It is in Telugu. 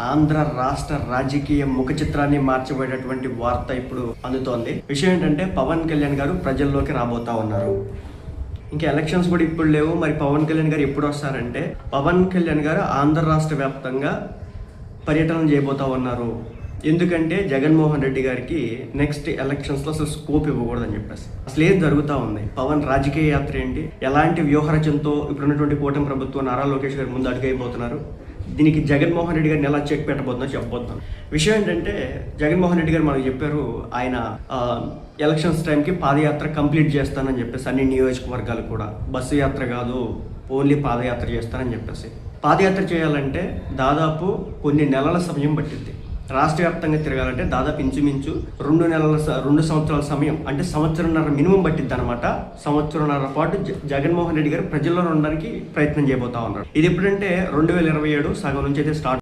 ఆంధ్ర రాష్ట్ర రాజకీయ ముఖ చిత్రాన్ని మార్చబడేటువంటి వార్త ఇప్పుడు అందుతోంది. విషయం ఏంటంటే పవన్ కళ్యాణ్ గారు ప్రజల్లోకి రాబోతా ఉన్నారు. ఇంకా ఎలక్షన్స్ కూడా ఇప్పుడు లేవు. మరి పవన్ కళ్యాణ్ గారు ఎప్పుడు వస్తారంటే, పవన్ కళ్యాణ్ గారు ఆంధ్ర రాష్ట్ర వ్యాప్తంగా పర్యటన చేయబోతా ఉన్నారు. ఎందుకంటే జగన్మోహన్ రెడ్డి గారికి నెక్స్ట్ ఎలక్షన్స్లో అసలు స్కోప్ ఇవ్వకూడదని చెప్పేసి అసలు ఏం జరుగుతూ ఉంది, పవన్ రాజకీయ యాత్ర ఏంటి, ఎలాంటి వ్యూహరచనతో ఇప్పుడున్నటువంటి కూటమి ప్రభుత్వం నారా లోకేష్ గారు ముందు అడుగైపోతున్నారు, దీనికి జగన్మోహన్ రెడ్డి గారిని ఎలా చెక్ పెట్టబోతుందో చెప్పబోతున్నాను. విషయం ఏంటంటే జగన్మోహన్ రెడ్డి గారు మనకు చెప్పారు, ఆయన ఎలక్షన్స్ టైంకి పాదయాత్ర కంప్లీట్ చేస్తానని చెప్పేసి అన్ని నియోజకవర్గాలు కూడా, బస్సు యాత్ర కాదు ఓన్లీ పాదయాత్ర చేస్తానని చెప్పేసి. పాదయాత్ర చేయాలంటే దాదాపు కొన్ని నెలల సమయం పట్టింది. రాష్ట్ర వ్యాప్తంగా తిరగాలంటే దాదాపు ఇంచుమించు 2 సంవత్సరాల సమయం, అంటే సంవత్సరంన్నర మినిమం పట్టిద్ది అనమాట. సంవత్సరంన్నర పాటు జగన్మోహన్ రెడ్డి గారు ప్రజల్లో ఉండడానికి ప్రయత్నం చేయబోతా ఉన్నారు. ఇది ఎప్పుడంటే 2027 సగం నుంచి అయితే స్టార్ట్